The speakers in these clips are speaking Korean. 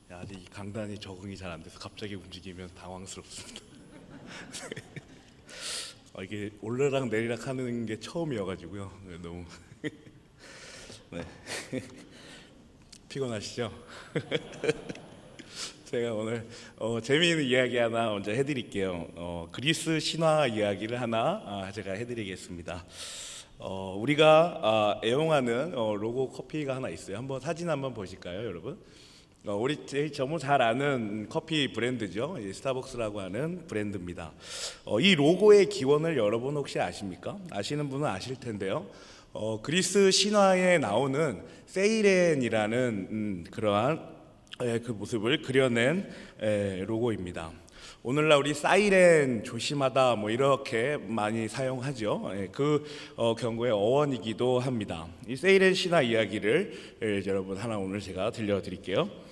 아직 이 강단이 적응이 잘 안 돼서 갑자기 움직이면 당황스럽습니다. 이게 올라락 내리락 하는 게 처음이어가지고요. 너무 네. 피곤하시죠? 제가 오늘 재미있는 이야기 하나 먼저 해드릴게요. 그리스 신화 이야기를 하나 제가 해드리겠습니다. 우리가 애용하는 로고 커피가 하나 있어요. 한번 사진 한번 보실까요, 여러분? 우리 너무 잘 아는 커피 브랜드죠. 스타벅스라고 하는 브랜드입니다. 이 로고의 기원을 여러분 혹시 아십니까? 아시는 분은 아실 텐데요. 그리스 신화에 나오는 세이렌이라는 그러한 그 모습을 그려낸 로고입니다. 오늘날 우리 사이렌 조심하다 뭐 이렇게 많이 사용하죠. 그 경고의 어원이기도 합니다. 이 세이렌 신화 이야기를 여러분 하나 오늘 제가 들려드릴게요.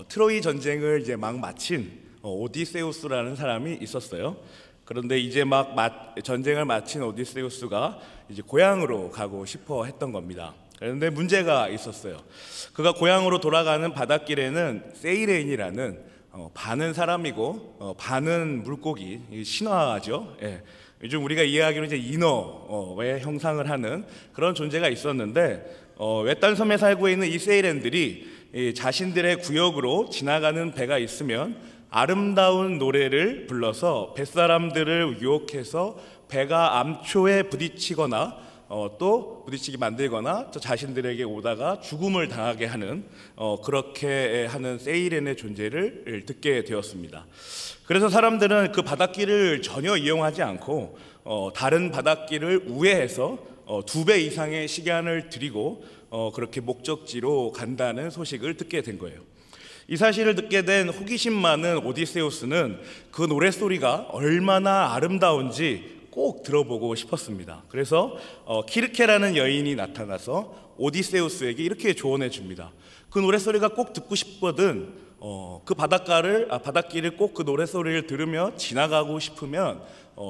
트로이 전쟁을 이제 막 마친 오디세우스라는 사람이 있었어요. 그런데 이제 막 전쟁을 마친 오디세우스가 이제 고향으로 가고 싶어 했던 겁니다. 그런데 문제가 있었어요. 그가 고향으로 돌아가는 바닷길에는 세이렌이라는 반은 사람이고 반은 물고기, 신화죠. 예. 요즘 우리가 이해하기로 이제 인어의 형상을 하는 그런 존재가 있었는데 외딴 섬에 살고 있는 이 세이렌들이 자신들의 구역으로 지나가는 배가 있으면 아름다운 노래를 불러서 뱃사람들을 유혹해서 배가 암초에 부딪히거나 또 부딪히게 만들거나 또 자신들에게 오다가 죽음을 당하게 하는 그렇게 하는 세이렌의 존재를 듣게 되었습니다. 그래서 사람들은 그 바닷길을 전혀 이용하지 않고 다른 바닷길을 우회해서 2배 이상의 시간을 들이고 그렇게 목적지로 간다는 소식을 듣게 된 거예요. 이 사실을 듣게 된 호기심 많은 오디세우스는 그 노랫소리가 얼마나 아름다운지 꼭 들어보고 싶었습니다. 그래서 키르케라는 여인이 나타나서 오디세우스에게 이렇게 조언해 줍니다. 그 노랫소리가 꼭 듣고 싶거든. 그 바닷길을 꼭 그 노랫소리를 들으며 지나가고 싶으면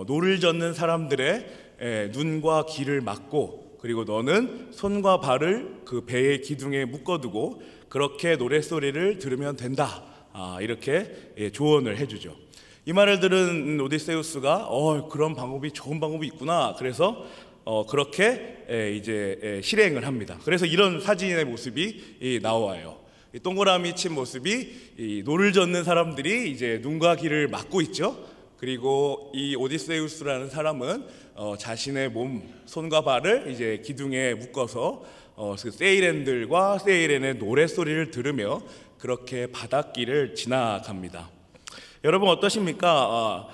노를 젓는 사람들의 눈과 귀를 막고, 그리고 너는 손과 발을 그 배의 기둥에 묶어두고 그렇게 노랫소리를 들으면 된다. 이렇게 조언을 해주죠. 이 말을 들은 오디세우스가 그런 방법이 좋은 방법이 있구나. 그래서 그렇게 이제 실행을 합니다. 그래서 이런 사진의 모습이 나와요. 이 동그라미 친 모습이 노를 젓는 사람들이 이제 눈과 귀를 막고 있죠. 그리고 이 오디세우스라는 사람은 자신의 몸, 손과 발을 이제 기둥에 묶어서 세이렌들과 세이렌의 노랫소리를 들으며 그렇게 바닷길을 지나갑니다. 여러분 어떠십니까?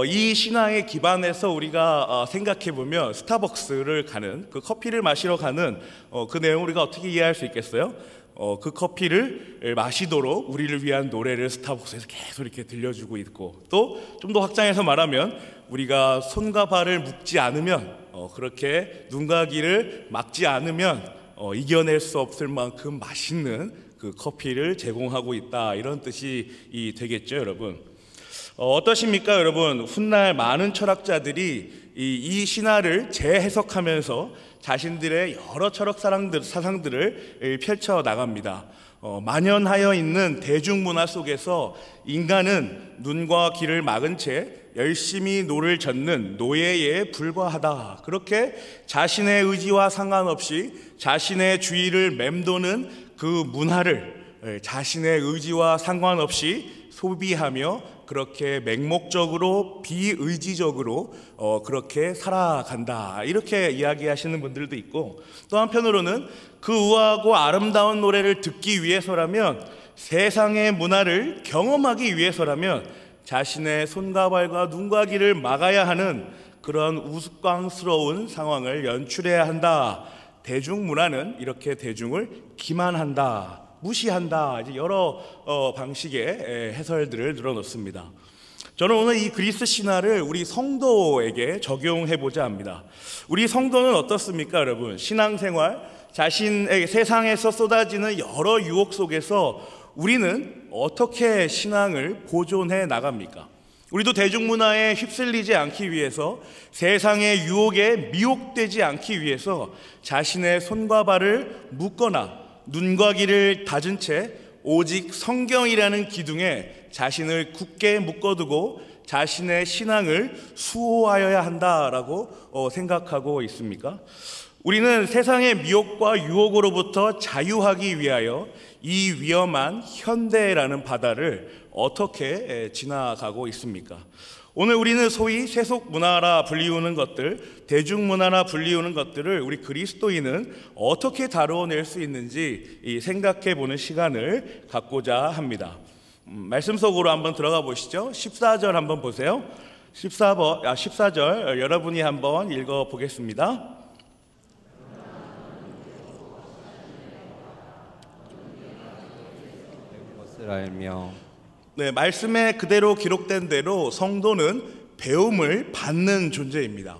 이 신화에 기반해서 우리가 생각해보면 스타벅스를 가는, 그 커피를 마시러 가는 그 내용을 우리가 어떻게 이해할 수 있겠어요? 그 커피를 마시도록 우리를 위한 노래를 스타벅스에서 계속 이렇게 들려주고 있고, 또 좀 더 확장해서 말하면 우리가 손과 발을 묶지 않으면, 그렇게 눈과 귀를 막지 않으면 이겨낼 수 없을 만큼 맛있는 그 커피를 제공하고 있다, 이런 뜻이 되겠죠, 여러분. 어떠십니까, 여러분? 훗날 많은 철학자들이 이 신화를 재해석하면서 자신들의 여러 철학 사상들을 펼쳐 나갑니다. 만연하여 있는 대중문화 속에서 인간은 눈과 귀를 막은 채 열심히 노를 젓는 노예에 불과하다. 그렇게 자신의 의지와 상관없이 자신의 주의를 맴도는 그 문화를 자신의 의지와 상관없이 소비하며 그렇게 맹목적으로 비의지적으로 그렇게 살아간다, 이렇게 이야기하시는 분들도 있고, 또 한편으로는 그 우아하고 아름다운 노래를 듣기 위해서라면, 세상의 문화를 경험하기 위해서라면 자신의 손과 발과 눈과 귀를 막아야 하는 그런 우스꽝스러운 상황을 연출해야 한다. 대중문화는 이렇게 대중을 기만한다, 무시한다, 이제 여러 방식의 해설들을 늘어놓습니다. 저는 오늘 이 그리스 신화를 우리 성도에게 적용해보자 합니다. 우리 성도는 어떻습니까, 여러분? 신앙생활, 자신의 세상에서 쏟아지는 여러 유혹 속에서 우리는 어떻게 신앙을 보존해 나갑니까? 우리도 대중문화에 휩쓸리지 않기 위해서, 세상의 유혹에 미혹되지 않기 위해서 자신의 손과 발을 묶거나 눈과 귀를 닫은 채 오직 성경이라는 기둥에 자신을 굳게 묶어두고 자신의 신앙을 수호하여야 한다라고 생각하고 있습니까? 우리는 세상의 미혹과 유혹으로부터 자유하기 위하여 이 위험한 현대라는 바다를 어떻게 지나가고 있습니까? 오늘 우리는 소위 세속문화라 불리우는 것들, 대중문화라 불리우는 것들을 우리 그리스도인은 어떻게 다루어낼 수 있는지 생각해 보는 시간을 갖고자 합니다. 말씀 속으로 한번 들어가 보시죠. 14절 한번 보세요. 14절 여러분이 한번 읽어 보겠습니다. 알며 네, 말씀에 그대로 기록된 대로 성도는 배움을 받는 존재입니다.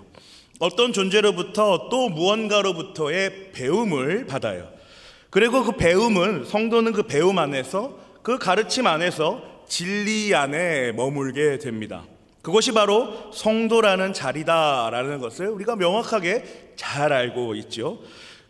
어떤 존재로부터 또 무언가로부터의 배움을 받아요. 그리고 그 배움은 성도는 그 배움 안에서 그 가르침 안에서 진리 안에 머물게 됩니다. 그것이 바로 성도라는 자리다라는 것을 우리가 명확하게 잘 알고 있죠.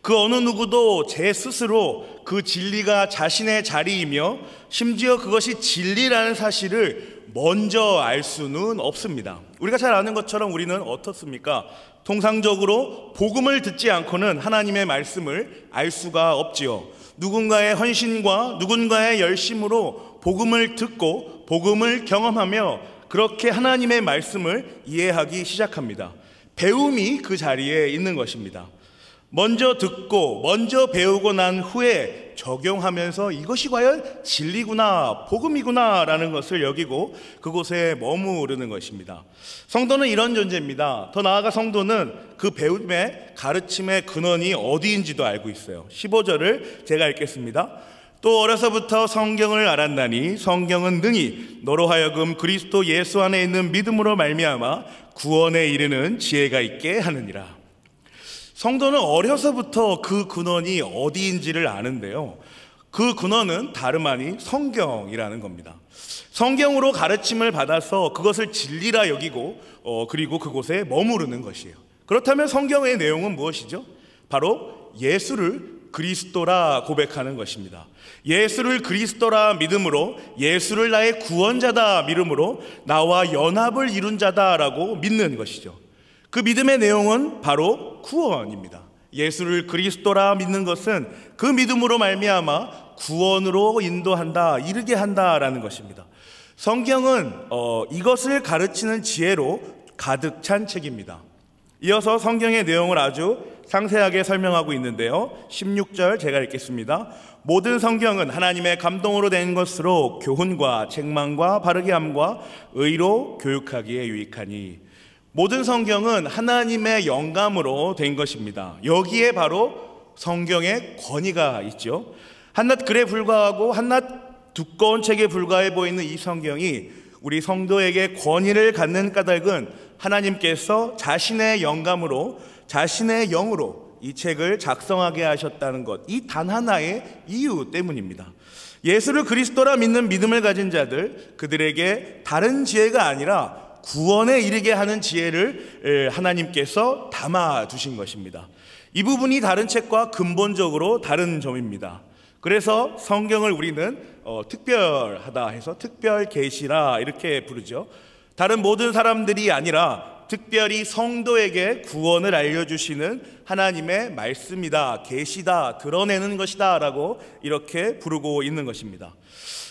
그 어느 누구도 제 스스로 그 진리가 자신의 자리이며 심지어 그것이 진리라는 사실을 먼저 알 수는 없습니다. 우리가 잘 아는 것처럼 우리는 어떻습니까? 통상적으로 복음을 듣지 않고는 하나님의 말씀을 알 수가 없지요. 누군가의 헌신과 누군가의 열심으로 복음을 듣고 복음을 경험하며 그렇게 하나님의 말씀을 이해하기 시작합니다. 배움이 그 자리에 있는 것입니다. 먼저 듣고 먼저 배우고 난 후에 적용하면서 이것이 과연 진리구나, 복음이구나 라는 것을 여기고 그곳에 머무르는 것입니다. 성도는 이런 존재입니다. 더 나아가 성도는 그 배움의 가르침의 근원이 어디인지도 알고 있어요. 15절을 제가 읽겠습니다. 또 어려서부터 성경을 알았나니 성경은 능히 너로 하여금 그리스도 예수 안에 있는 믿음으로 말미암아 구원에 이르는 지혜가 있게 하느니라. 성도는 어려서부터 그 근원이 어디인지를 아는데요. 그 근원은 다름 아닌 성경이라는 겁니다. 성경으로 가르침을 받아서 그것을 진리라 여기고 그리고 그곳에 머무르는 것이에요. 그렇다면 성경의 내용은 무엇이죠? 바로 예수를 그리스도라 고백하는 것입니다. 예수를 그리스도라 믿음으로 예수를 나의 구원자다 믿음으로 나와 연합을 이룬 자다라고 믿는 것이죠. 그 믿음의 내용은 바로 구원입니다. 예수를 그리스도라 믿는 것은 그 믿음으로 말미암아 구원으로 인도한다, 이르게 한다라는 것입니다. 성경은 이것을 가르치는 지혜로 가득 찬 책입니다. 이어서 성경의 내용을 아주 상세하게 설명하고 있는데요. 16절 제가 읽겠습니다. 모든 성경은 하나님의 감동으로 된 것으로 교훈과 책망과 바르게 함과 의로 교육하기에 유익하니. 모든 성경은 하나님의 영감으로 된 것입니다. 여기에 바로 성경의 권위가 있죠. 한낱 글에 불과하고 한낱 두꺼운 책에 불과해 보이는 이 성경이 우리 성도에게 권위를 갖는 까닭은 하나님께서 자신의 영감으로 자신의 영으로 이 책을 작성하게 하셨다는 것, 이 단 하나의 이유 때문입니다. 예수를 그리스도라 믿는 믿음을 가진 자들, 그들에게 다른 지혜가 아니라 구원에 이르게 하는 지혜를 하나님께서 담아 두신 것입니다. 이 부분이 다른 책과 근본적으로 다른 점입니다. 그래서 성경을 우리는 특별하다 해서 특별 계시라 이렇게 부르죠. 다른 모든 사람들이 아니라 특별히 성도에게 구원을 알려주시는 하나님의 말씀이다, 계시다, 드러내는 것이다 라고 이렇게 부르고 있는 것입니다.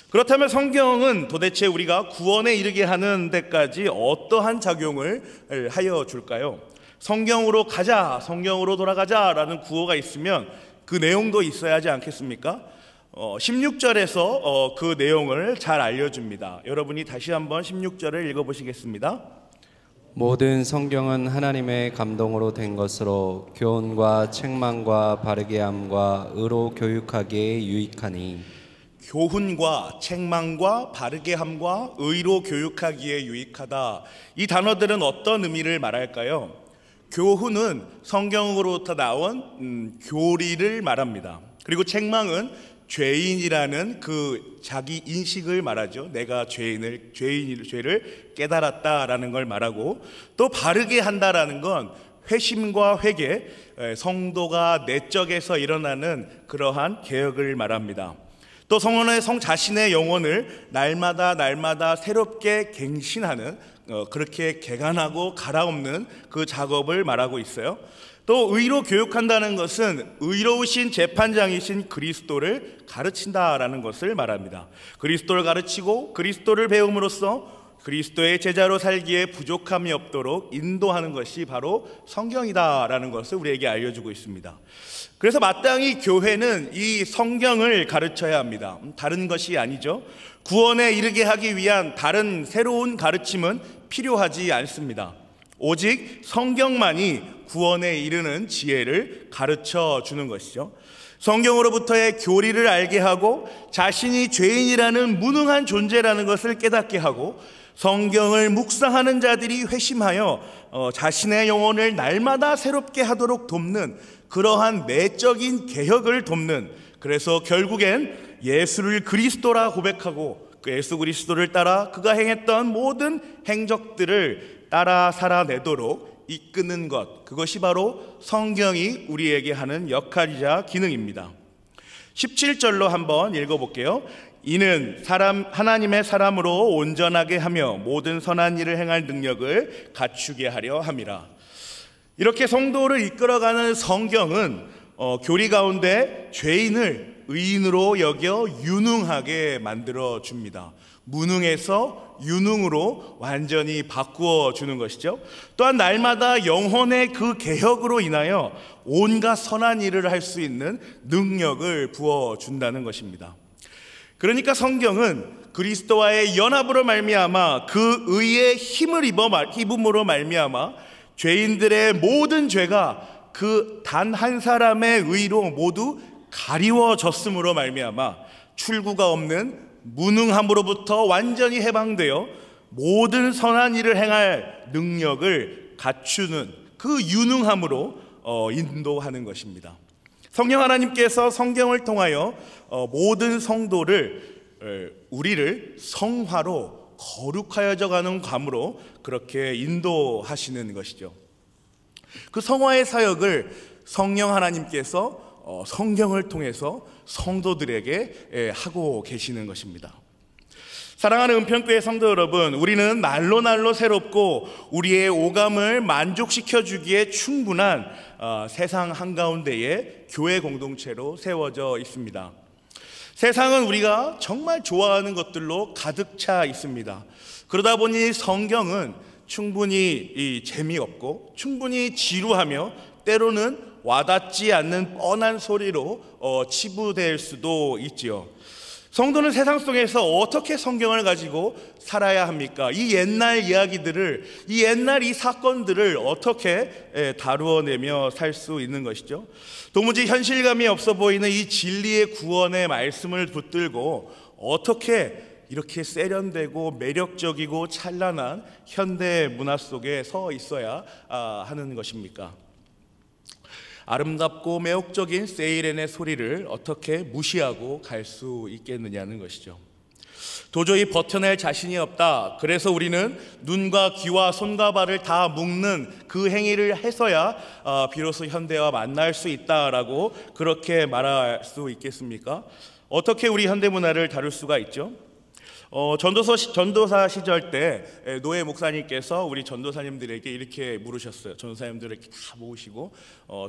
그렇다면 성경은 도대체 우리가 구원에 이르게 하는 데까지 어떠한 작용을 하여 줄까요? 성경으로 가자, 성경으로 돌아가자라는 구호가 있으면 그 내용도 있어야 하지 않겠습니까? 16절에서 그 내용을 잘 알려줍니다. 여러분이 다시 한번 16절을 읽어보시겠습니다. 모든 성경은 하나님의 감동으로 된 것으로 교훈과 책망과 바르게 함과 의로 교육하기에 유익하니. 교훈과 책망과 바르게 함과 의로 교육하기에 유익하다. 이 단어들은 어떤 의미를 말할까요? 교훈은 성경으로부터 나온 교리를 말합니다. 그리고 책망은 죄인이라는 그 자기 인식을 말하죠. 내가 죄를 깨달았다라는 걸 말하고, 또 바르게 한다라는 건 회심과 회개, 성도가 내적에서 일어나는 그러한 개혁을 말합니다. 또 성원의 성 자신의 영혼을 날마다 새롭게 갱신하는 그렇게 개간하고 갈아엎는 그 작업을 말하고 있어요. 또 의로 교육한다는 것은 의로우신 재판장이신 그리스도를 가르친다라는 것을 말합니다. 그리스도를 가르치고 그리스도를 배움으로써 그리스도의 제자로 살기에 부족함이 없도록 인도하는 것이 바로 성경이다라는 것을 우리에게 알려주고 있습니다. 그래서 마땅히 교회는 이 성경을 가르쳐야 합니다. 다른 것이 아니죠. 구원에 이르게 하기 위한 다른 새로운 가르침은 필요하지 않습니다. 오직 성경만이 구원에 이르는 지혜를 가르쳐 주는 것이죠. 성경으로부터의 교리를 알게 하고 자신이 죄인이라는 무능한 존재라는 것을 깨닫게 하고 성경을 묵상하는 자들이 회심하여 자신의 영혼을 날마다 새롭게 하도록 돕는 그러한 내적인 개혁을 돕는, 그래서 결국엔 예수를 그리스도라 고백하고 그 예수 그리스도를 따라 그가 행했던 모든 행적들을 따라 살아내도록 이끄는 것, 그것이 바로 성경이 우리에게 하는 역할이자 기능입니다. 17절로 한번 읽어볼게요. 이는 하나님의 사람으로 온전하게 하며 모든 선한 일을 행할 능력을 갖추게 하려 함이라. 이렇게 성도를 이끌어가는 성경은 교리 가운데 죄인을 의인으로 여겨 유능하게 만들어 줍니다. 무능에서 유능으로 완전히 바꾸어 주는 것이죠. 또한 날마다 영혼의 그 개혁으로 인하여 온갖 선한 일을 할 수 있는 능력을 부어 준다는 것입니다. 그러니까 성경은 그리스도와의 연합으로 말미암아 그 의의 힘을 입음으로 말미암아 죄인들의 모든 죄가 그 단 한 사람의 의로 모두 가리워졌음으로 말미암아 출구가 없는 무능함으로부터 완전히 해방되어 모든 선한 일을 행할 능력을 갖추는 그 유능함으로 인도하는 것입니다. 성령 하나님께서 성경을 통하여 모든 성도를, 우리를 성화로 거룩하여져 가는 감으로 그렇게 인도하시는 것이죠. 그 성화의 사역을 성령 하나님께서 성경을 통해서 성도들에게 하고 계시는 것입니다. 사랑하는 은평교회 성도 여러분, 우리는 날로 새롭고 우리의 오감을 만족시켜 주기에 충분한 세상 한가운데에 교회 공동체로 세워져 있습니다. 세상은 우리가 정말 좋아하는 것들로 가득 차 있습니다. 그러다 보니 성경은 충분히 재미없고 충분히 지루하며 때로는 와닿지 않는 뻔한 소리로 치부될 수도 있지요. 성도는 세상 속에서 어떻게 성경을 가지고 살아야 합니까? 이 옛날 이야기들을, 이 옛날 이 사건들을 어떻게 다루어내며 살 수 있는 것이죠? 도무지 현실감이 없어 보이는 이 진리의 구원의 말씀을 붙들고 어떻게 이렇게 세련되고 매력적이고 찬란한 현대 문화 속에 서 있어야 하는 것입니까? 아름답고 매혹적인 세이렌의 소리를 어떻게 무시하고 갈 수 있겠느냐는 것이죠. 도저히 버텨낼 자신이 없다. 그래서 우리는 눈과 귀와 손과 발을 다 묶는 그 행위를 해서야 비로소 현대와 만날 수 있다라고 그렇게 말할 수 있겠습니까? 어떻게 우리 현대 문화를 다룰 수가 있죠? 전도사 시절 때 노예 목사님께서 우리 전도사님들에게 이렇게 물으셨어요. 전도사님들을 이렇게 다 모으시고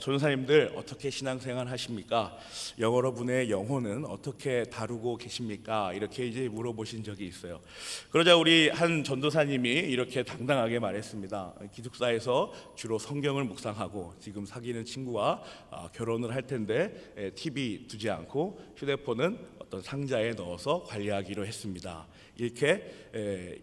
전도사님들 어떻게 신앙생활 하십니까? 여러분의 영혼은 어떻게 다루고 계십니까? 이렇게 이제 물어보신 적이 있어요. 그러자 우리 한 전도사님이 이렇게 당당하게 말했습니다. 기숙사에서 주로 성경을 묵상하고 지금 사귀는 친구와 결혼을 할 텐데 TV 두지 않고 휴대폰은 어떤 상자에 넣어서 관리하기로 했습니다. 이렇게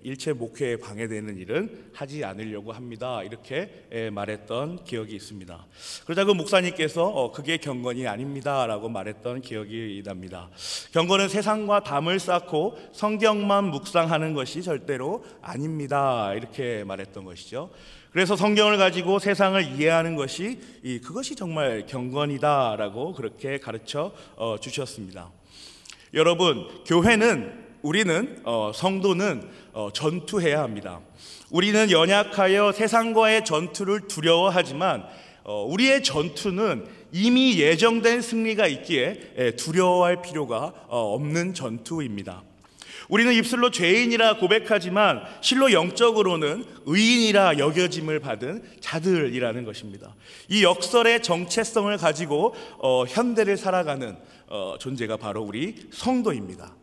일체 목회에 방해되는 일은 하지 않으려고 합니다. 이렇게 말했던 기억이 있습니다. 그러자 그 목사님께서 그게 경건이 아닙니다 라고 말했던 기억이 납니다. 경건은 세상과 담을 쌓고 성경만 묵상하는 것이 절대로 아닙니다. 이렇게 말했던 것이죠. 그래서 성경을 가지고 세상을 이해하는 것이 그것이 정말 경건이다라고 그렇게 가르쳐 주셨습니다. 여러분, 우리는 성도는 전투해야 합니다. 우리는 연약하여 세상과의 전투를 두려워하지만 우리의 전투는 이미 예정된 승리가 있기에 두려워할 필요가 없는 전투입니다. 우리는 입술로 죄인이라 고백하지만 실로 영적으로는 의인이라 여겨짐을 받은 자들이라는 것입니다. 이 역설의 정체성을 가지고 현대를 살아가는 존재가 바로 우리 성도입니다.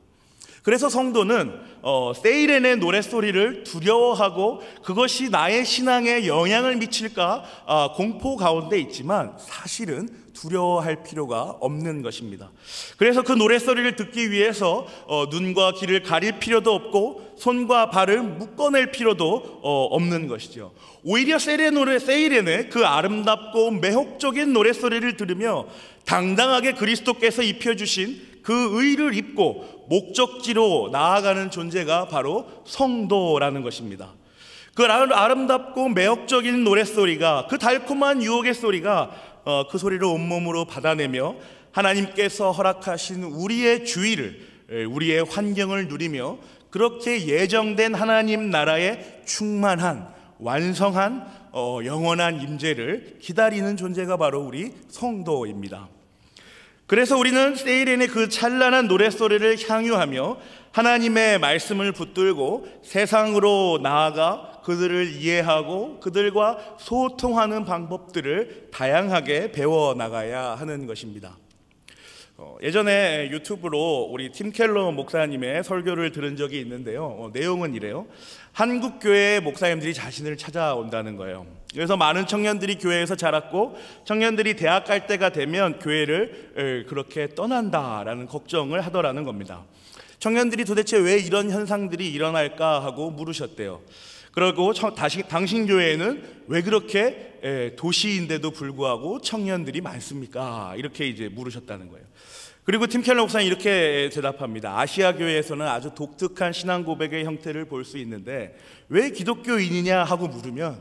그래서 성도는 세이렌의 노랫소리를 두려워하고 그것이 나의 신앙에 영향을 미칠까 공포 가운데 있지만 사실은 두려워할 필요가 없는 것입니다. 그래서 그 노랫소리를 듣기 위해서 눈과 귀를 가릴 필요도 없고 손과 발을 묶어낼 필요도 없는 것이죠. 오히려 세이렌의 그 아름답고 매혹적인 노랫소리를 들으며 당당하게 그리스도께서 입혀주신 그 의를 입고 목적지로 나아가는 존재가 바로 성도라는 것입니다. 그 아름답고 매혹적인 노랫소리가, 그 달콤한 유혹의 소리가 그 소리를 온몸으로 받아내며 하나님께서 허락하신 우리의 주의를, 우리의 환경을 누리며 그렇게 예정된 하나님 나라의 충만한 완성한 영원한 임재를 기다리는 존재가 바로 우리 성도입니다. 그래서 우리는 세이렌의 그 찬란한 노랫소리를 향유하며 하나님의 말씀을 붙들고 세상으로 나아가 그들을 이해하고 그들과 소통하는 방법들을 다양하게 배워나가야 하는 것입니다. 예전에 유튜브로 우리 팀 켈러 목사님의 설교를 들은 적이 있는데요. 내용은 이래요. 한국 교회의 목사님들이 자신을 찾아온다는 거예요. 그래서 많은 청년들이 교회에서 자랐고 청년들이 대학 갈 때가 되면 교회를 그렇게 떠난다라는 걱정을 하더라는 겁니다. 청년들이 도대체 왜 이런 현상들이 일어날까 하고 물으셨대요. 그리고 당신 교회에는 왜 그렇게 도시인데도 불구하고 청년들이 많습니까? 이렇게 이제 물으셨다는 거예요. 그리고 팀 켈러 목사님 이렇게 대답합니다. 아시아 교회에서는 아주 독특한 신앙 고백의 형태를 볼 수 있는데 왜 기독교인이냐 하고 물으면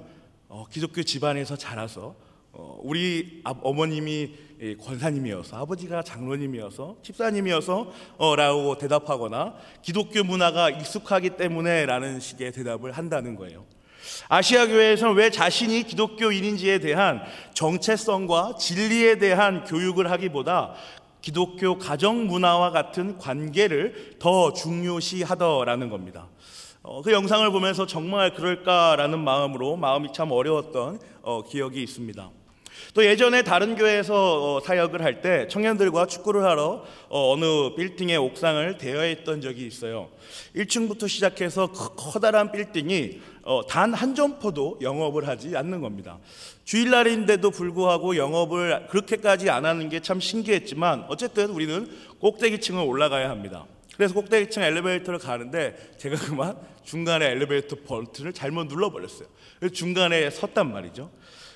기독교 집안에서 자라서 우리 어머님이 권사님이어서 아버지가 장로님이어서 집사님이어서 라고 대답하거나 기독교 문화가 익숙하기 때문에 라는 식의 대답을 한다는 거예요. 아시아 교회에서는 왜 자신이 기독교인인지에 대한 정체성과 진리에 대한 교육을 하기보다 기독교 가정 문화와 같은 관계를 더 중요시하더라는 겁니다. 그 영상을 보면서 정말 그럴까라는 마음이 참 어려웠던 기억이 있습니다. 또 예전에 다른 교회에서 사역을 할 때 청년들과 축구를 하러 어느 빌딩의 옥상을 대여했던 적이 있어요. 1층부터 시작해서 커다란 빌딩이 단 한 점포도 영업을 하지 않는 겁니다. 주일날인데도 불구하고 영업을 그렇게까지 안 하는 게 참 신기했지만 어쨌든 우리는 꼭대기층을 올라가야 합니다. 그래서 꼭대기층 엘리베이터를 가는데 제가 그만 중간에 엘리베이터 버튼을 잘못 눌러버렸어요. 그래서 중간에 섰단 말이죠.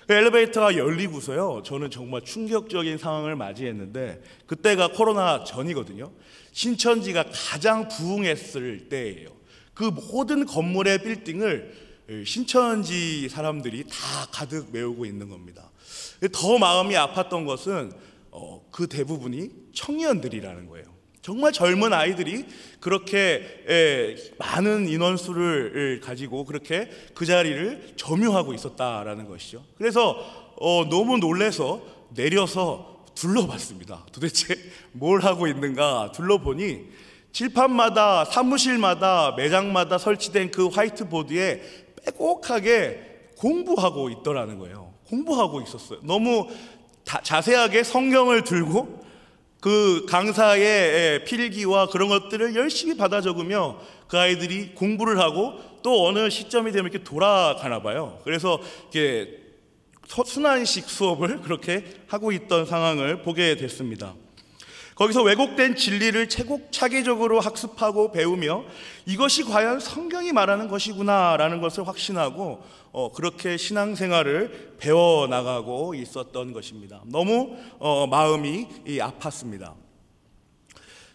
엘리베이터가 열리고서요, 저는 정말 충격적인 상황을 맞이했는데 그때가 코로나 전이거든요. 신천지가 가장 부흥했을 때예요. 그 모든 건물의 빌딩을 신천지 사람들이 다 가득 메우고 있는 겁니다. 더 마음이 아팠던 것은 그 대부분이 청년들이라는 거예요. 정말 젊은 아이들이 그렇게 많은 인원수를 가지고 그렇게 그 자리를 점유하고 있었다라는 것이죠. 그래서 너무 놀라서 내려서 둘러봤습니다. 도대체 뭘 하고 있는가 둘러보니 칠판마다 사무실마다 매장마다 설치된 그 화이트보드에 빼곡하게 공부하고 있더라는 거예요. 공부하고 있었어요. 너무 자세하게 성경을 들고 그 강사의 필기와 그런 것들을 열심히 받아 적으며 그 아이들이 공부를 하고 또 어느 시점이 되면 이렇게 돌아가나 봐요. 그래서 이렇게 순환식 수업을 그렇게 하고 있던 상황을 보게 됐습니다. 거기서 왜곡된 진리를 차기적으로 학습하고 배우며 이것이 과연 성경이 말하는 것이구나라는 것을 확신하고 그렇게 신앙생활을 배워나가고 있었던 것입니다. 너무 마음이 아팠습니다.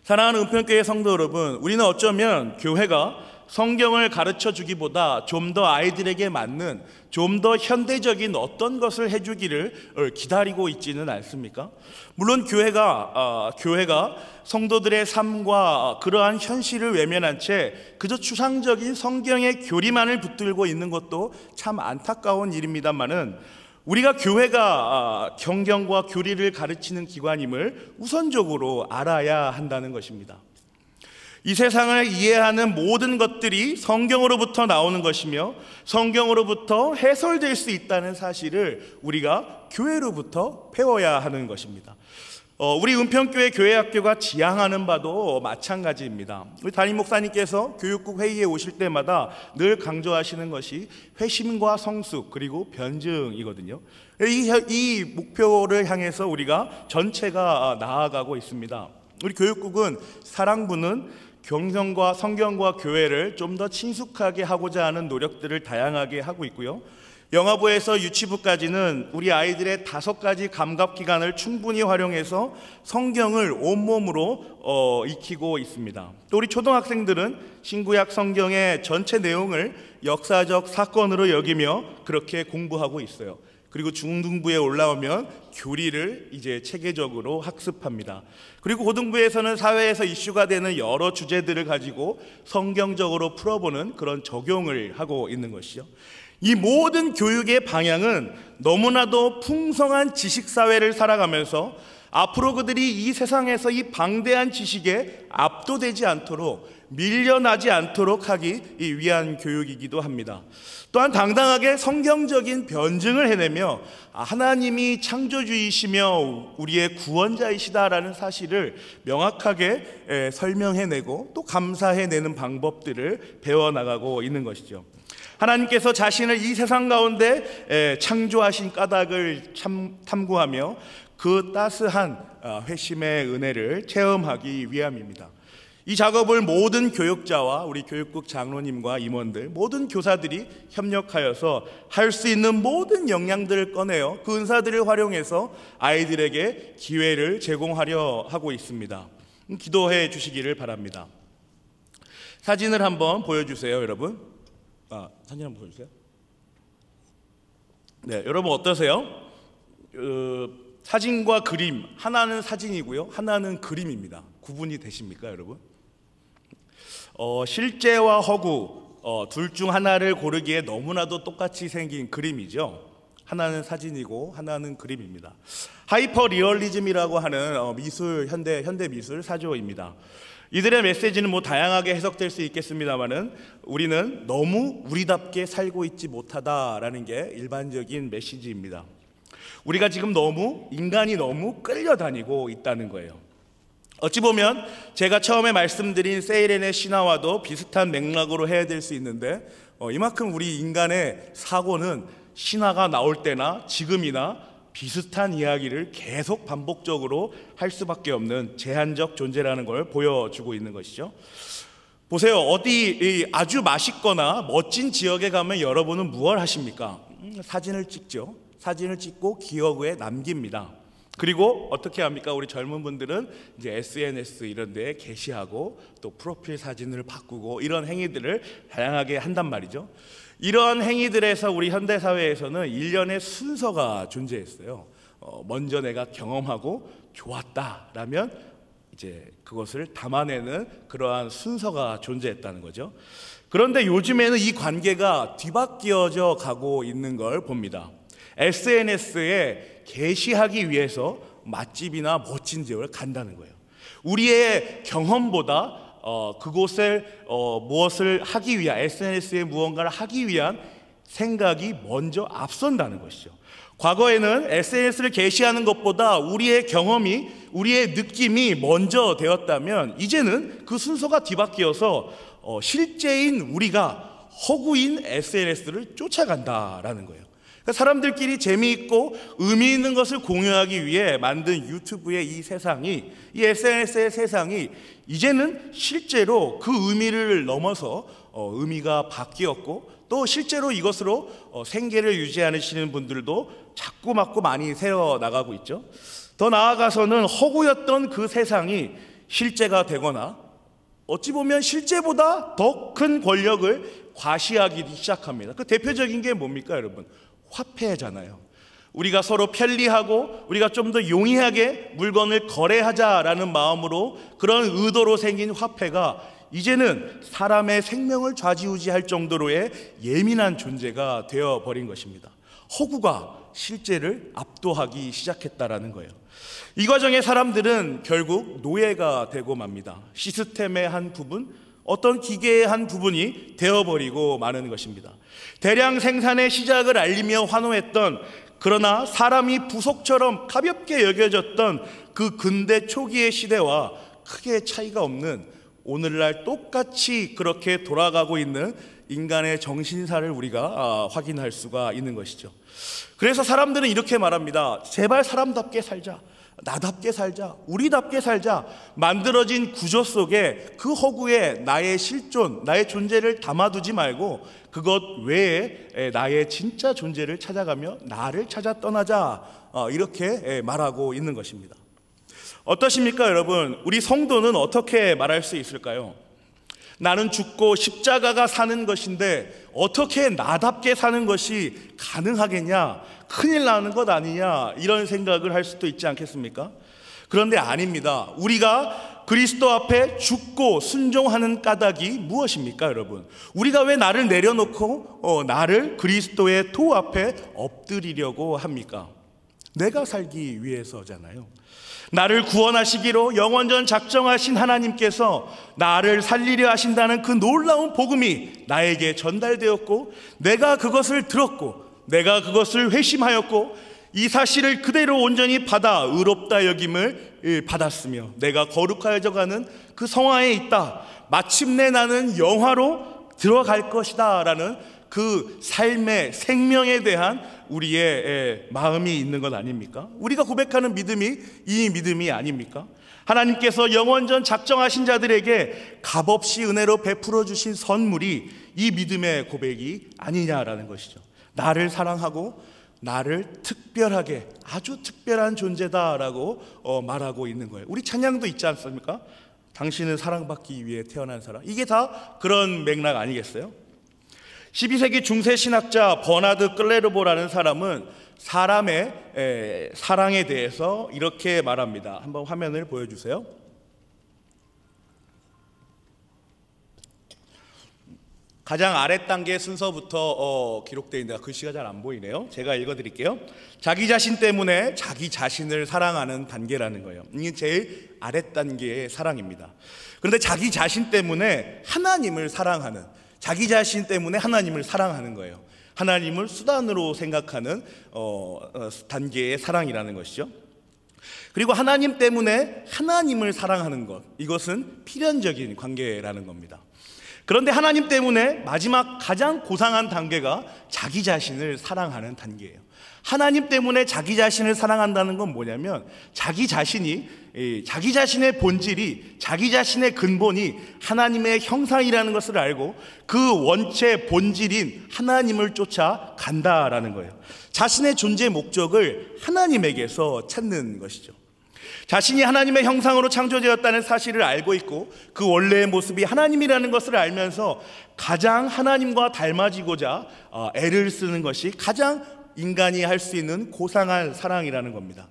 사랑하는 은평교회 성도 여러분, 우리는 어쩌면 교회가 성경을 가르쳐 주기보다 좀 더 아이들에게 맞는 좀 더 현대적인 어떤 것을 해주기를 기다리고 있지는 않습니까? 물론 교회가 성도들의 삶과 그러한 현실을 외면한 채 그저 추상적인 성경의 교리만을 붙들고 있는 것도 참 안타까운 일입니다만은 우리가 교회가 경경과 교리를 가르치는 기관임을 우선적으로 알아야 한다는 것입니다. 이 세상을 이해하는 모든 것들이 성경으로부터 나오는 것이며 성경으로부터 해설될 수 있다는 사실을 우리가 교회로부터 배워야 하는 것입니다. 우리 은평교회 교회학교가 지향하는 바도 마찬가지입니다. 우리 담임 목사님께서 교육국 회의에 오실 때마다 늘 강조하시는 것이 회심과 성숙 그리고 변증이거든요. 이 목표를 향해서 우리가 전체가 나아가고 있습니다. 우리 교육국은 사랑부는 경성과 성경과 교회를 좀 더 친숙하게 하고자 하는 노력들을 다양하게 하고 있고요. 영화부에서 유치부까지는 우리 아이들의 5가지 감각기관을 충분히 활용해서 성경을 온몸으로 익히고 있습니다. 또 우리 초등학생들은 신구약 성경의 전체 내용을 역사적 사건으로 여기며 그렇게 공부하고 있어요. 그리고 중등부에 올라오면 교리를 이제 체계적으로 학습합니다. 그리고 고등부에서는 사회에서 이슈가 되는 여러 주제들을 가지고 성경적으로 풀어보는 그런 적용을 하고 있는 것이죠. 이 모든 교육의 방향은 너무나도 풍성한 지식사회를 살아가면서 앞으로 그들이 이 세상에서 이 방대한 지식에 압도되지 않도록 밀려나지 않도록 하기 위한 교육이기도 합니다. 또한 당당하게 성경적인 변증을 해내며 하나님이 창조주이시며 우리의 구원자이시다라는 사실을 명확하게 설명해내고 또 감사해내는 방법들을 배워나가고 있는 것이죠. 하나님께서 자신을 이 세상 가운데 창조하신 까닭을 탐구하며 그 따스한 회심의 은혜를 체험하기 위함입니다. 이 작업을 모든 교육자와 우리 교육국 장로님과 임원들, 모든 교사들이 협력하여서 할 수 있는 모든 역량들을 꺼내어 그 은사들을 활용해서 아이들에게 기회를 제공하려 하고 있습니다. 기도해 주시기를 바랍니다. 사진을 한번 보여주세요, 여러분. 사진 한번 보여주세요. 네, 여러분 어떠세요? 사진과 그림, 하나는 사진이고요, 하나는 그림입니다. 구분이 되십니까, 여러분? 실제와 허구 둘 중 하나를 고르기에 너무나도 똑같이 생긴 그림이죠. 하나는 사진이고 하나는 그림입니다. 하이퍼 리얼리즘이라고 하는 미술, 현대 미술 사조입니다. 이들의 메시지는 다양하게 해석될 수 있겠습니다만은 우리는 너무 우리답게 살고 있지 못하다라는 게 일반적인 메시지입니다. 우리가 지금 인간이 너무 끌려다니고 있다는 거예요. 어찌 보면 제가 처음에 말씀드린 세이렌의 신화와도 비슷한 맥락으로 해야 될 수 있는데 이만큼 우리 인간의 사고는 신화가 나올 때나 지금이나 비슷한 이야기를 계속 반복적으로 할 수밖에 없는 제한적 존재라는 걸 보여주고 있는 것이죠. 보세요. 어디 아주 맛있거나 멋진 지역에 가면 여러분은 무엇을 하십니까? 사진을 찍죠. 사진을 찍고 기억에 남깁니다. 그리고 어떻게 합니까? 우리 젊은 분들은 이제 SNS 이런 데에 게시하고 또 프로필 사진을 바꾸고 이런 행위들을 다양하게 한단 말이죠. 이런 행위들에서 우리 현대사회에서는 일련의 순서가 존재했어요. 먼저 내가 경험하고 좋았다라면 이제 그것을 담아내는 그러한 순서가 존재했다는 거죠. 그런데 요즘에는 이 관계가 뒤바뀌어져 가고 있는 걸 봅니다. SNS에 게시하기 위해서 맛집이나 멋진 지역을 간다는 거예요. 우리의 경험보다 그곳을 무엇을 하기 위한, SNS에 무언가를 하기 위한 생각이 먼저 앞선다는 것이죠. 과거에는 SNS를 게시하는 것보다 우리의 경험이, 우리의 느낌이 먼저 되었다면 이제는 그 순서가 뒤바뀌어서 실제인 우리가 허구인 SNS를 쫓아간다라는 거예요. 그러니까 사람들끼리 재미있고 의미 있는 것을 공유하기 위해 만든 유튜브의 이 세상이, 이 SNS의 세상이 이제는 실제로 그 의미를 넘어서 의미가 바뀌었고 또 실제로 이것으로 생계를 유지하시는 분들도 자꾸마꾸 많이 새어나가고 있죠. 더 나아가서는 허구였던 그 세상이 실제가 되거나 어찌 보면 실제보다 더 큰 권력을 과시하기 시작합니다. 그 대표적인 게 뭡니까, 여러분? 화폐잖아요. 우리가 서로 편리하고 우리가 좀 더 용이하게 물건을 거래하자라는 마음으로 그런 의도로 생긴 화폐가 이제는 사람의 생명을 좌지우지할 정도로의 예민한 존재가 되어버린 것입니다. 허구가 실제를 압도하기 시작했다라는 거예요. 이 과정에 사람들은 결국 노예가 되고 맙니다. 시스템의 한 부분, 어떤 기계의 한 부분이 되어버리고 마는 것입니다. 대량 생산의 시작을 알리며 환호했던, 그러나 사람이 부속처럼 가볍게 여겨졌던 그 근대 초기의 시대와 크게 차이가 없는 오늘날 똑같이 그렇게 돌아가고 있는 인간의 정신사를 우리가 확인할 수가 있는 것이죠. 그래서 사람들은 이렇게 말합니다. 제발 사람답게 살자, 나답게 살자, 우리답게 살자. 만들어진 구조 속에 그 허구에 나의 실존, 나의 존재를 담아두지 말고 그것 외에 나의 진짜 존재를 찾아가며 나를 찾아 떠나자, 이렇게 말하고 있는 것입니다. 어떠십니까 여러분? 우리 성도는 어떻게 말할 수 있을까요? 나는 죽고 십자가가 사는 것인데 어떻게 나답게 사는 것이 가능하겠냐? 큰일 나는 것 아니냐? 이런 생각을 할 수도 있지 않겠습니까? 그런데 아닙니다. 우리가 그리스도 앞에 죽고 순종하는 까닭이 무엇입니까 여러분? 우리가 왜 나를 내려놓고 나를 그리스도의 도 앞에 엎드리려고 합니까? 내가 살기 위해서잖아요. 나를 구원하시기로 영원전 작정하신 하나님께서 나를 살리려 하신다는 그 놀라운 복음이 나에게 전달되었고, 내가 그것을 들었고, 내가 그것을 회심하였고, 이 사실을 그대로 온전히 받아 의롭다 여김을 받았으며 내가 거룩하여져 가는 그 성화에 있다. 마침내 나는 영화로 들어갈 것이다 라는 그 삶의 생명에 대한 우리의 마음이 있는 것 아닙니까? 우리가 고백하는 믿음이 이 믿음이 아닙니까? 하나님께서 영원전 작정하신 자들에게 값없이 은혜로 베풀어 주신 선물이 이 믿음의 고백이 아니냐라는 것이죠. 나를 사랑하고 나를 특별하게, 아주 특별한 존재다라고 말하고 있는 거예요. 우리 찬양도 있지 않습니까? 당신은 사랑받기 위해 태어난 사람. 이게 다 그런 맥락 아니겠어요? 12세기 중세 신학자 버나드 클레르보라는 사람은 사람의 사랑에 대해서 이렇게 말합니다. 한번 화면을 보여주세요. 가장 아래 단계 순서부터 기록되어 있는데 글씨가 잘 안 보이네요. 제가 읽어드릴게요. 자기 자신 때문에 자기 자신을 사랑하는 단계라는 거예요. 이게 제일 아래 단계의 사랑입니다. 그런데 자기 자신 때문에 하나님을 사랑하는, 자기 자신 때문에 하나님을 사랑하는 거예요. 하나님을 수단으로 생각하는 단계의 사랑이라는 것이죠. 그리고 하나님 때문에 하나님을 사랑하는 것, 이것은 필연적인 관계라는 겁니다. 그런데 하나님 때문에 마지막 가장 고상한 단계가 자기 자신을 사랑하는 단계예요. 하나님 때문에 자기 자신을 사랑한다는 건 뭐냐면 자기 자신이, 자기 자신의 본질이, 자기 자신의 근본이 하나님의 형상이라는 것을 알고 그 원체 본질인 하나님을 쫓아 간다라는 거예요. 자신의 존재 목적을 하나님에게서 찾는 것이죠. 자신이 하나님의 형상으로 창조되었다는 사실을 알고 있고 그 원래의 모습이 하나님이라는 것을 알면서 가장 하나님과 닮아지고자 애를 쓰는 것이 가장 인간이 할 수 있는 고상한 사랑이라는 겁니다.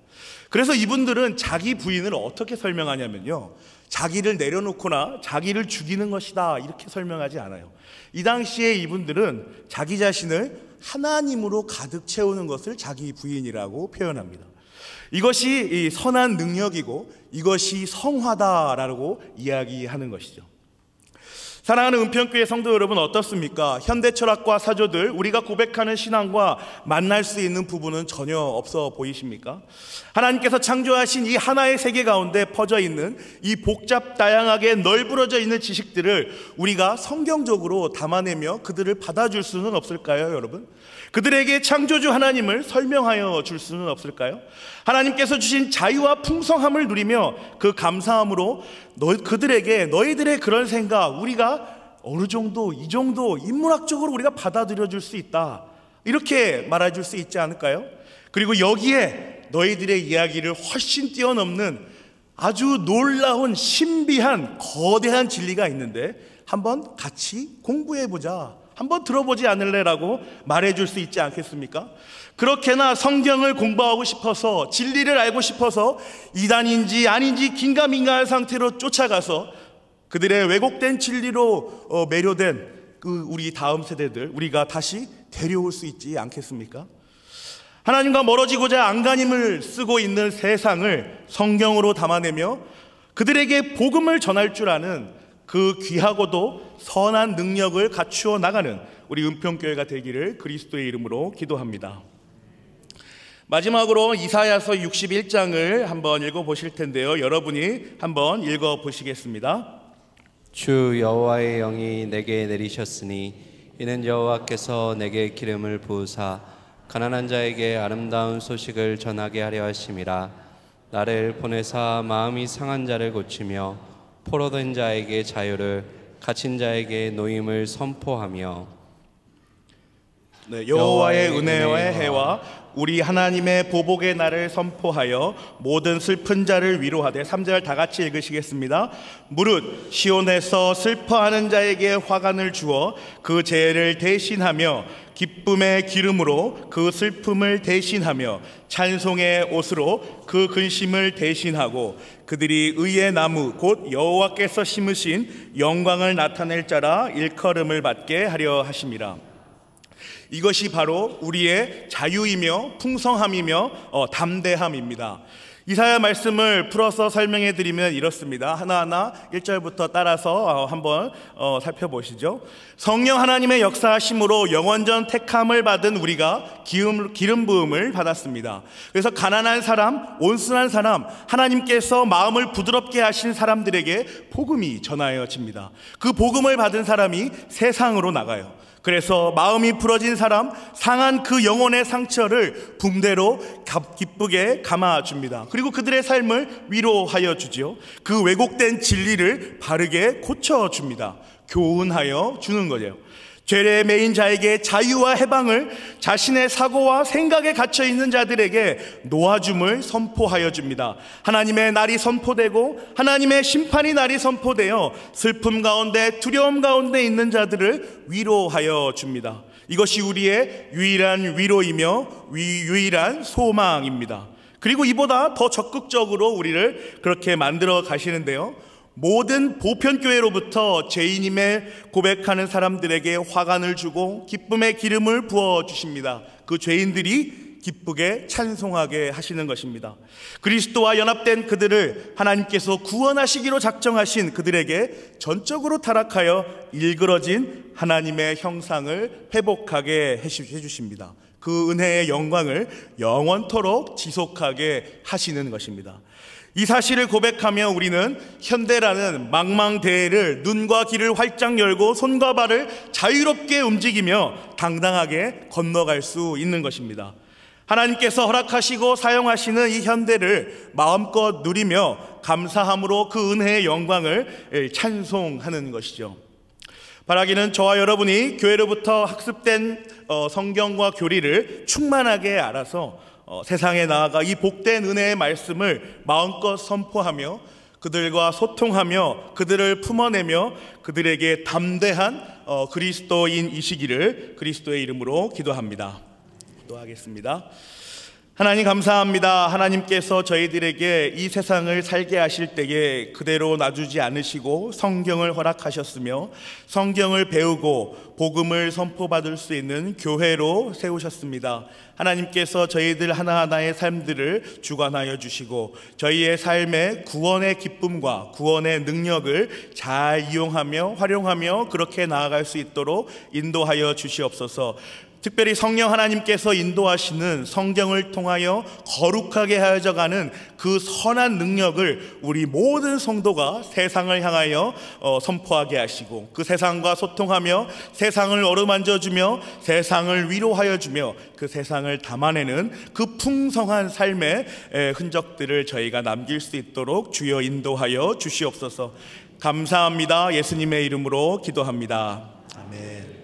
그래서 이분들은 자기 부인을 어떻게 설명하냐면요, 자기를 내려놓거나 자기를 죽이는 것이다 이렇게 설명하지 않아요. 이 당시에 이분들은 자기 자신을 하나님으로 가득 채우는 것을 자기 부인이라고 표현합니다. 이것이 선한 능력이고 이것이 성화다라고 이야기하는 것이죠. 사랑하는 은평교회 성도 여러분, 어떻습니까? 현대 철학과 사조들, 우리가 고백하는 신앙과 만날 수 있는 부분은 전혀 없어 보이십니까? 하나님께서 창조하신 이 하나의 세계 가운데 퍼져 있는 이 복잡 다양하게 널브러져 있는 지식들을 우리가 성경적으로 담아내며 그들을 받아줄 수는 없을까요, 여러분? 그들에게 창조주 하나님을 설명하여 줄 수는 없을까요? 하나님께서 주신 자유와 풍성함을 누리며 그 감사함으로 그들에게 너희들의 그런 생각, 우리가 어느 정도, 이 정도 인문학적으로 우리가 받아들여 줄 수 있다, 이렇게 말해 줄 수 있지 않을까요? 그리고 여기에 너희들의 이야기를 훨씬 뛰어넘는 아주 놀라운 신비한 거대한 진리가 있는데 한번 같이 공부해보자, 한번 들어보지 않을래라고 말해줄 수 있지 않겠습니까? 그렇게나 성경을 공부하고 싶어서, 진리를 알고 싶어서 이단인지 아닌지 긴가민가한 상태로 쫓아가서 그들의 왜곡된 진리로 매료된 그 우리 다음 세대들, 우리가 다시 데려올 수 있지 않겠습니까? 하나님과 멀어지고자 안간힘을 쓰고 있는 세상을 성경으로 담아내며 그들에게 복음을 전할 줄 아는 그 귀하고도 선한 능력을 갖추어 나가는 우리 은평교회가 되기를 그리스도의 이름으로 기도합니다. 마지막으로 이사야서 61장을 한번 읽어보실 텐데요. 여러분이 한번 읽어보시겠습니다. 주 여호와의 영이 내게 내리셨으니 이는 여호와께서 내게 기름을 부으사 가난한 자에게 아름다운 소식을 전하게 하려 하심이라. 나를 보내사 마음이 상한 자를 고치며 포로된 자에게 자유를, 갇힌 자에게 노임을 선포하며. 네, 여호와의 은혜와 해와 우리 하나님의 보복의 날을 선포하여 모든 슬픈 자를 위로하되. 3절 다 같이 읽으시겠습니다. 무릇 시온에서 슬퍼하는 자에게 화관을 주어 그 죄를 대신하며 기쁨의 기름으로 그 슬픔을 대신하며 찬송의 옷으로 그 근심을 대신하고 그들이 의의 나무 곧 여호와께서 심으신 영광을 나타낼 자라 일컬음을 받게 하려 하심이라. 이것이 바로 우리의 자유이며 풍성함이며 담대함입니다. 이사야 말씀을 풀어서 설명해 드리면 이렇습니다. 하나하나 1절부터 따라서 한번 살펴보시죠. 성령 하나님의 역사하심으로 영원전 택함을 받은 우리가 기름 부음을 받았습니다. 그래서 가난한 사람, 온순한 사람, 하나님께서 마음을 부드럽게 하신 사람들에게 복음이 전하여집니다. 그 복음을 받은 사람이 세상으로 나가요. 그래서 마음이 부러진 사람, 상한 그 영혼의 상처를 붕대로 기쁘게 감아줍니다. 그리고 그들의 삶을 위로하여 주지요. 그 왜곡된 진리를 바르게 고쳐줍니다. 교훈하여 주는 거예요. 죄에 매인 자에게 자유와 해방을, 자신의 사고와 생각에 갇혀있는 자들에게 놓아줌을 선포하여 줍니다. 하나님의 날이 선포되고 하나님의 심판이 날이 선포되어 슬픔 가운데 두려움 가운데 있는 자들을 위로하여 줍니다. 이것이 우리의 유일한 위로이며 유일한 소망입니다. 그리고 이보다 더 적극적으로 우리를 그렇게 만들어 가시는데요, 모든 보편교회로부터 죄인임에 고백하는 사람들에게 화관을 주고 기쁨의 기름을 부어주십니다. 그 죄인들이 기쁘게 찬송하게 하시는 것입니다. 그리스도와 연합된 그들을 하나님께서 구원하시기로 작정하신 그들에게 전적으로 타락하여 일그러진 하나님의 형상을 회복하게 해주십니다. 그 은혜의 영광을 영원토록 지속하게 하시는 것입니다. 이 사실을 고백하며 우리는 현대라는 망망대해를 눈과 귀를 활짝 열고 손과 발을 자유롭게 움직이며 당당하게 건너갈 수 있는 것입니다. 하나님께서 허락하시고 사용하시는 이 현대를 마음껏 누리며 감사함으로 그 은혜의 영광을 찬송하는 것이죠. 바라기는 저와 여러분이 교회로부터 학습된 성경과 교리를 충만하게 알아서 세상에 나아가 이 복된 은혜의 말씀을 마음껏 선포하며 그들과 소통하며 그들을 품어내며 그들에게 담대한 그리스도인이시기를 그리스도의 이름으로 기도합니다. 기도하겠습니다. 하나님 감사합니다. 하나님께서 저희들에게 이 세상을 살게 하실 때에 그대로 놔두지 않으시고 성경을 허락하셨으며 성경을 배우고 복음을 선포받을 수 있는 교회로 세우셨습니다. 하나님께서 저희들 하나하나의 삶들을 주관하여 주시고 저희의 삶의 구원의 기쁨과 구원의 능력을 잘 이용하며 활용하며 그렇게 나아갈 수 있도록 인도하여 주시옵소서. 특별히 성령 하나님께서 인도하시는 성경을 통하여 거룩하게 하여져가는 그 선한 능력을 우리 모든 성도가 세상을 향하여 선포하게 하시고 그 세상과 소통하며 세상을 어루만져주며 세상을 위로하여 주며 그 세상을 담아내는 그 풍성한 삶의 흔적들을 저희가 남길 수 있도록 주여 인도하여 주시옵소서. 감사합니다. 예수님의 이름으로 기도합니다. 아멘.